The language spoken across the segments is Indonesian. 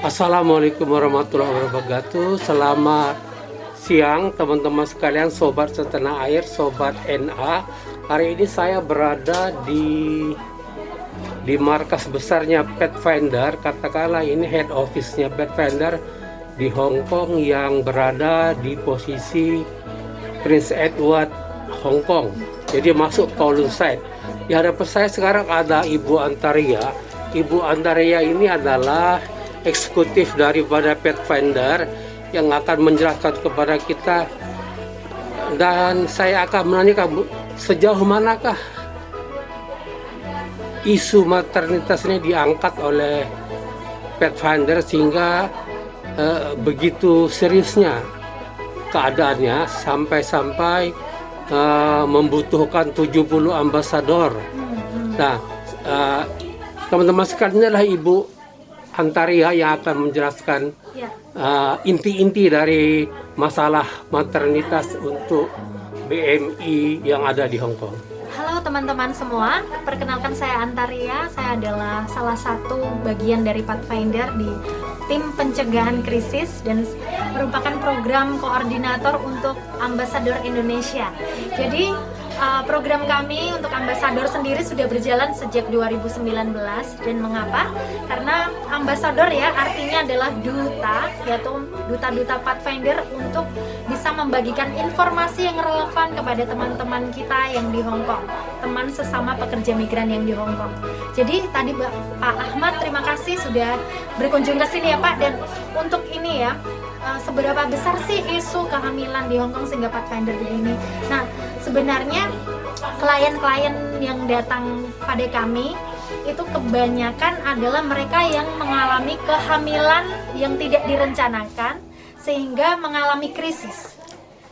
Assalamualaikum warahmatullahi wabarakatuh. Selamat siang teman-teman sekalian, sobat setanah air, sobat NA. Hari ini saya berada di markas besarnya Pathfinder. Katakanlah ini head office-nya Pathfinder di Hong Kong yang berada di posisi Prince Edward, Hong Kong. Jadi masuk Kowloon Side. Di hadapan saya sekarang ada Ibu Antaria. Ibu Antaria ini adalah eksekutif daripada Pathfinder yang akan menjelaskan kepada kita, dan saya akan menanyakan sejauh manakah isu maternitas ini diangkat oleh Pathfinder sehingga begitu seriusnya keadaannya sampai-sampai membutuhkan 70 ambasador. Nah, teman-teman sekalian, ini adalah Ibu Antaria yang akan menjelaskan inti-inti dari masalah maternitas untuk BMI yang ada di Hong Kong. Halo teman-teman semua, perkenalkan saya Antaria. Saya adalah salah satu bagian dari Pathfinder di tim pencegahan krisis dan merupakan program koordinator untuk Ambasador Indonesia. Jadi program kami untuk ambasador sendiri sudah berjalan sejak 2019. Dan mengapa? Karena ambasador ya artinya adalah duta, yaitu duta-duta Pathfinder untuk bisa membagikan informasi yang relevan kepada teman-teman kita yang di Hong Kong, teman sesama pekerja migran yang di Hong Kong. Jadi tadi Pak Ahmad, terima kasih sudah berkunjung ke sini ya Pak. Dan untuk ini ya, seberapa besar sih isu kehamilan di Hong Kong sehingga Pathfinder begini? Nah, sebenarnya klien-klien yang datang pada kami itu kebanyakan adalah mereka yang mengalami kehamilan yang tidak direncanakan sehingga mengalami krisis.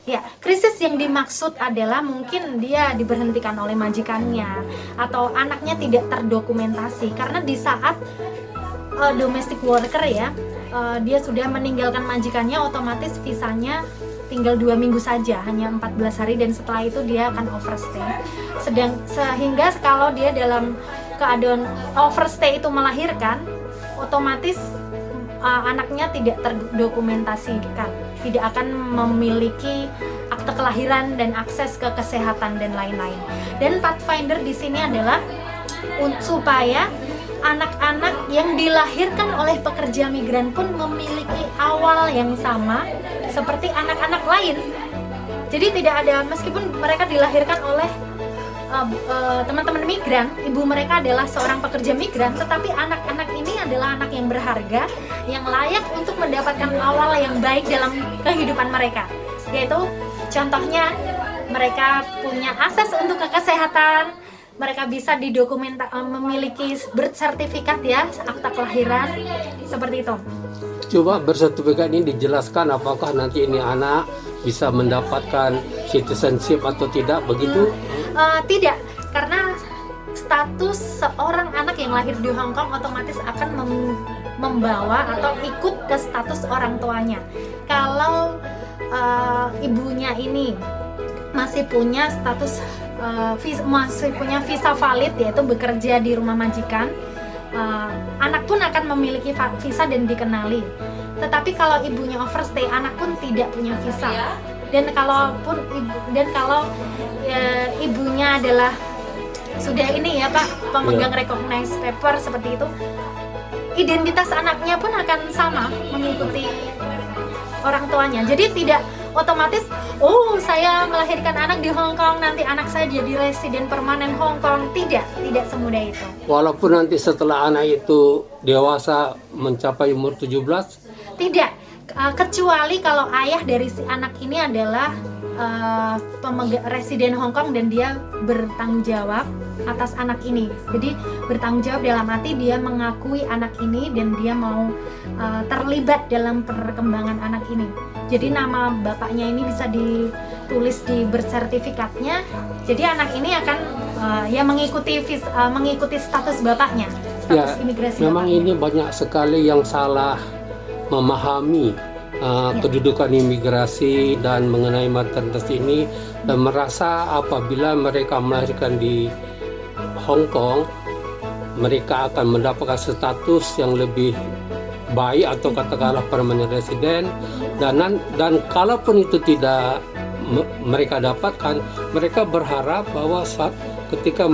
Ya, krisis yang dimaksud adalah mungkin dia diberhentikan oleh majikannya atau anaknya tidak terdokumentasi karena di saat domestic worker ya, dia sudah meninggalkan majikannya, otomatis visanya tinggal 2 minggu saja, hanya 14 hari, dan setelah itu dia akan overstay. Sehingga kalau dia dalam keadaan overstay itu melahirkan, otomatis anaknya tidak terdokumentasikan, tidak akan memiliki akte kelahiran dan akses ke kesehatan dan lain-lain. Dan Pathfinder di sini adalah supaya anak-anak yang dilahirkan oleh pekerja migran pun memiliki awal yang sama seperti anak-anak lain. Jadi tidak ada, meskipun mereka dilahirkan oleh teman-teman migran, ibu mereka adalah seorang pekerja migran, tetapi anak-anak ini adalah anak yang berharga, yang layak untuk mendapatkan awal yang baik dalam kehidupan mereka. Yaitu contohnya mereka punya akses untuk kesehatan, mereka bisa memiliki birth certificate ya, akta kelahiran, seperti itu. Coba bersertifikat ini dijelaskan apakah nanti ini anak bisa mendapatkan citizenship atau tidak, begitu? Tidak, karena status seorang anak yang lahir di Hong Kong otomatis akan membawa atau ikut ke status orang tuanya. Kalau ibunya ini masih punya status masih punya visa valid, yaitu bekerja di rumah majikan, anak pun akan memiliki visa dan dikenali. Tetapi kalau ibunya overstay, anak pun tidak punya visa. Dan kalau ibunya adalah sudah ini ya Pak, pemegang recognized paper seperti itu, identitas anaknya pun akan sama mengikuti orang tuanya. Jadi tidak otomatis, saya melahirkan anak di Hong Kong, nanti anak saya jadi residen permanen Hong Kong. Tidak semudah itu. Walaupun nanti setelah anak itu dewasa mencapai umur 17? Tidak, kecuali kalau ayah dari si anak ini adalah residen Hong Kong dan dia bertanggung jawab atas anak ini. Jadi bertanggung jawab dalam arti dia mengakui anak ini dan dia mau terlibat dalam perkembangan anak ini. Jadi nama bapaknya ini bisa ditulis di birth certificate-nya. Jadi anak ini akan mengikuti status bapaknya, status imigrasi. Memang bapaknya. Ini banyak sekali yang salah memahami kedudukan imigrasi dan mengenai maternitas ini, dan merasa apabila mereka melahirkan di Hong Kong mereka akan mendapatkan status yang lebih baik atau katakanlah permanent resident, dan kalaupun itu tidak mereka dapatkan, mereka berharap bahwa ketika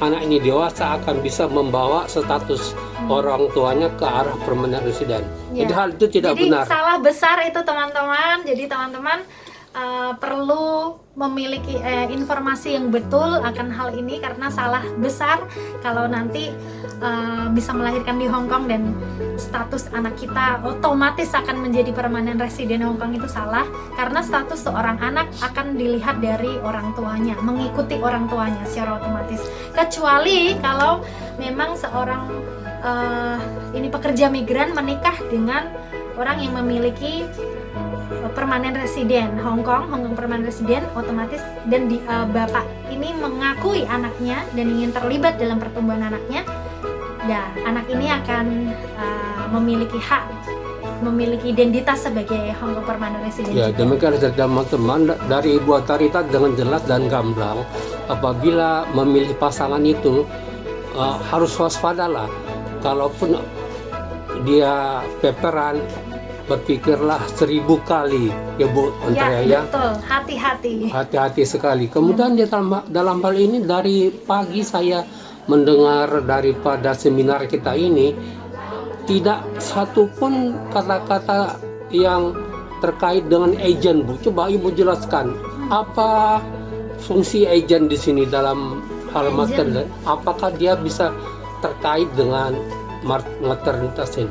anak ini dewasa akan bisa membawa status orang tuanya ke arah permanent resident. Ya. Jadi hal itu tidak Jadi benar. salah besar itu teman-teman. Jadi teman-teman perlu memiliki informasi yang betul akan hal ini, karena salah besar kalau nanti bisa melahirkan di Hong Kong dan status anak kita otomatis akan menjadi permanent resident Hong Kong, itu salah, karena status seorang anak akan dilihat dari orang tuanya, mengikuti orang tuanya secara otomatis, kecuali kalau memang seorang ini pekerja migran menikah dengan orang yang memiliki permanent resident Hong Kong permanent resident, otomatis, dan bapak ini mengakui anaknya dan ingin terlibat dalam pertumbuhan anaknya, dan anak ini akan memiliki hak, memiliki identitas sebagai Hong Kong permanent resident. Ya, demikian teman-teman dari Ibu Antarita dengan jelas dan gamblang. Apabila memilih pasangan itu harus waspadalah. Kalaupun dia peperan, berpikirlah 1000 kali ya Bu Antaria ya. Betul, hati-hati. Hati-hati sekali. Kemudian dalam hal ini dari pagi saya mendengar daripada seminar kita ini, tidak satu pun kata-kata yang terkait dengan agent, Bu. Coba Ibu jelaskan apa fungsi agent di sini dalam hal maternity. Apakah dia bisa terkait dengan maternitas ini?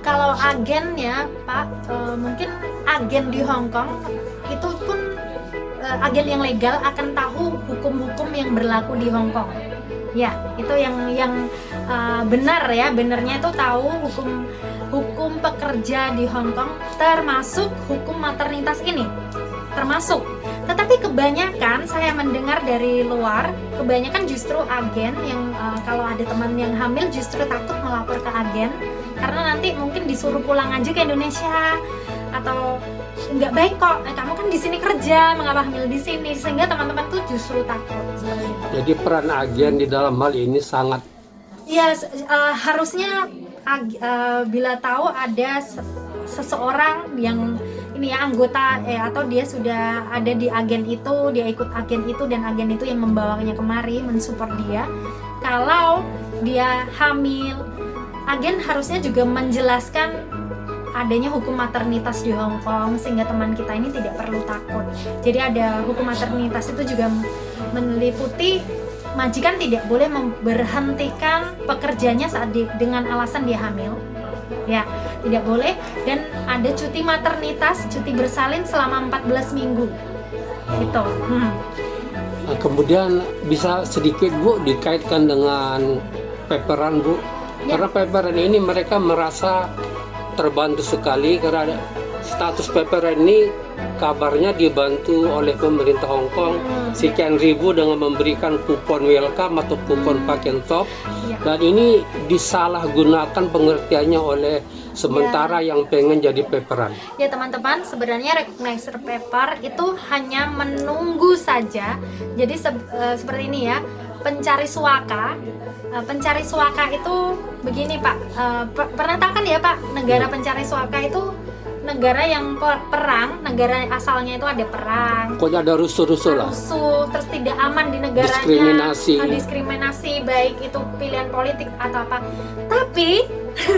Kalau agen ya Pak, mungkin agen di Hong Kong itu pun agen yang legal akan tahu hukum-hukum yang berlaku di Hong Kong. Ya, itu yang benar ya, benarnya itu tahu hukum pekerja di Hong Kong, termasuk hukum maternitas ini, termasuk. Tetapi kebanyakan saya mendengar dari luar, kebanyakan justru agen yang kalau ada teman yang hamil justru takut melapor ke agen karena nanti mungkin disuruh pulang aja ke Indonesia, atau nggak baik kok, kamu kan di sini kerja, mengapa hamil di sini, sehingga teman-teman tuh justru takut. Jadi peran agen di dalam hal ini sangat. Ya, harusnya bila tahu ada seseorang yang ini ya anggota atau dia sudah ada di agen itu, dia ikut agen itu dan agen itu yang membawanya kemari mensupport dia. Kalau dia hamil, agen harusnya juga menjelaskan adanya hukum maternitas di Hong Kong sehingga teman kita ini tidak perlu takut. Jadi ada hukum maternitas itu juga meliputi majikan tidak boleh memberhentikan pekerjanya saat dengan alasan dia hamil. Ya, tidak boleh, dan ada cuti maternitas, cuti bersalin selama 14 minggu. Gitu. Kemudian bisa sedikit Bu dikaitkan dengan peperan Bu. Ya. Karena peperan ini mereka merasa terbantu sekali karena status peperan ini kabarnya dibantu oleh pemerintah Hong Kong sekian ribu dengan memberikan kupon welcome atau kupon paket top. Ya. Dan ini disalahgunakan pengertiannya oleh sementara yang pengen jadi peperan. Ya teman-teman, sebenarnya recognizer paper itu hanya menunggu saja. Jadi seperti ini ya, pencari suaka. Pencari suaka itu begini Pak, pernah tahu kan ya Pak, negara pencari suaka itu negara yang perang, negara asalnya itu ada perang. Pokoknya ada rusuh-rusuh lah. Rusuh, terus tidak aman di negaranya. Diskriminasi, baik itu pilihan politik atau apa. Tapi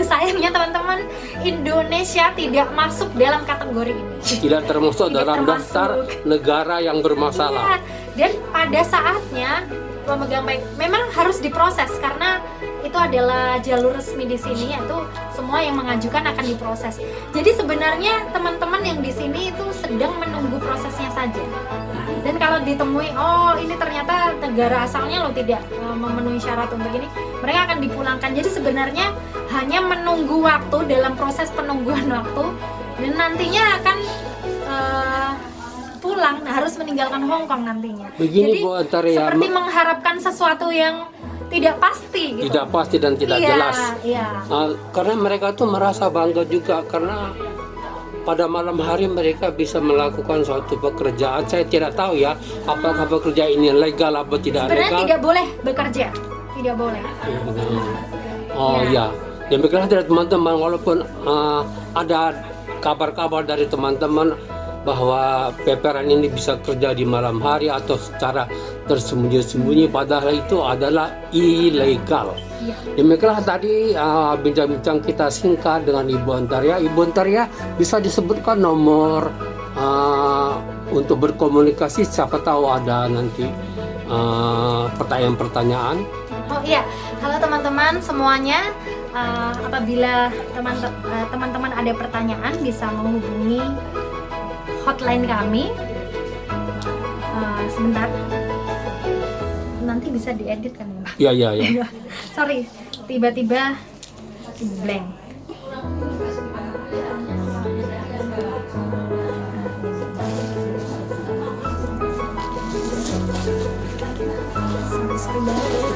sayangnya teman-teman, Indonesia tidak masuk dalam kategori ini. Tidak termasuk dalam daftar negara yang bermasalah. Ya, dan pada saatnya pemegang baik memang harus diproses karena itu adalah jalur resmi di sini, yaitu semua yang mengajukan akan diproses. Jadi sebenarnya teman-teman yang di sini itu sedang menunggu prosesnya saja. Dan kalau ditemui, oh ini ternyata negara asalnya lo tidak memenuhi syarat untuk ini, mereka akan dipulangkan. Jadi sebenarnya hanya menunggu waktu dalam proses penungguan waktu, dan nantinya akan pulang, harus meninggalkan Hong Kong nantinya. Begini jadi Bu Antaria, seperti mengharapkan sesuatu yang tidak pasti gitu. Tidak pasti dan tidak jelas. Iya. Karena mereka tuh merasa bangga juga karena pada malam hari mereka bisa melakukan suatu pekerjaan. Saya tidak tahu ya apakah pekerjaan ini legal atau tidak Sebenarnya legal. tidak boleh bekerja, tidak boleh. Oh ya. Demikianlah dari teman-teman, walaupun ada kabar-kabar dari teman-teman bahwa peperan ini bisa kerja di malam hari atau secara tersembunyi-sembunyi, padahal itu adalah ilegal. Iya. Demikianlah tadi bincang-bincang kita singkat dengan Ibu Antaria. Ibu Antaria, bisa disebutkan nomor untuk berkomunikasi, siapa tahu ada nanti pertanyaan-pertanyaan. Oh iya, halo teman-teman semuanya. Apabila teman-teman ada pertanyaan bisa menghubungi hotline kami. Sebentar, nanti bisa diedit kan ya? Iya. Sorry, tiba-tiba blank. Sorry banget.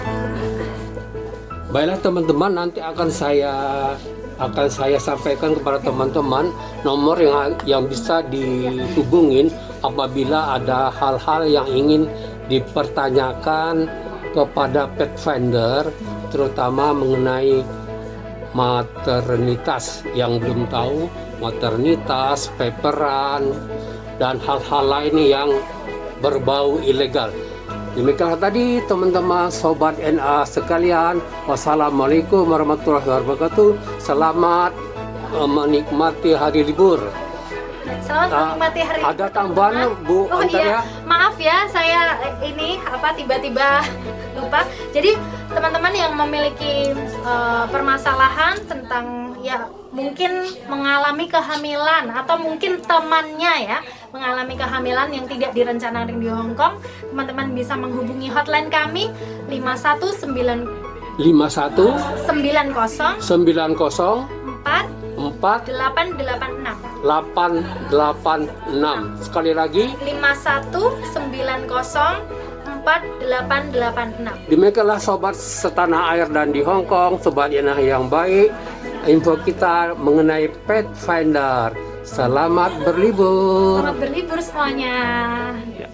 Baiklah teman-teman, nanti akan saya sampaikan kepada teman-teman nomor yang bisa dihubungin apabila ada hal-hal yang ingin dipertanyakan kepada pet finder, terutama mengenai maternitas. Yang belum tahu maternitas, peperan, dan hal-hal lain yang berbau ilegal. Demikianlah tadi teman-teman Sobat NA sekalian. Wassalamualaikum warahmatullahi wabarakatuh. Selamat menikmati hari libur. Selamat menikmati hari libur. Ada tambahan Bu Oh Antaria? iya, maaf ya saya ini tiba-tiba lupa. Jadi teman-teman yang memiliki permasalahan tentang ya mungkin mengalami kehamilan atau mungkin temannya ya mengalami kehamilan yang tidak direncanakan di Hong Kong, teman-teman bisa menghubungi hotline kami 519 90 4 886. 886. Sekali lagi 51904 886. demikianlah sobat setanah air dan di Hong Kong, sobat NA yang baik, info kita mengenai pet finder. Selamat berlibur. Selamat berlibur semuanya. Ya.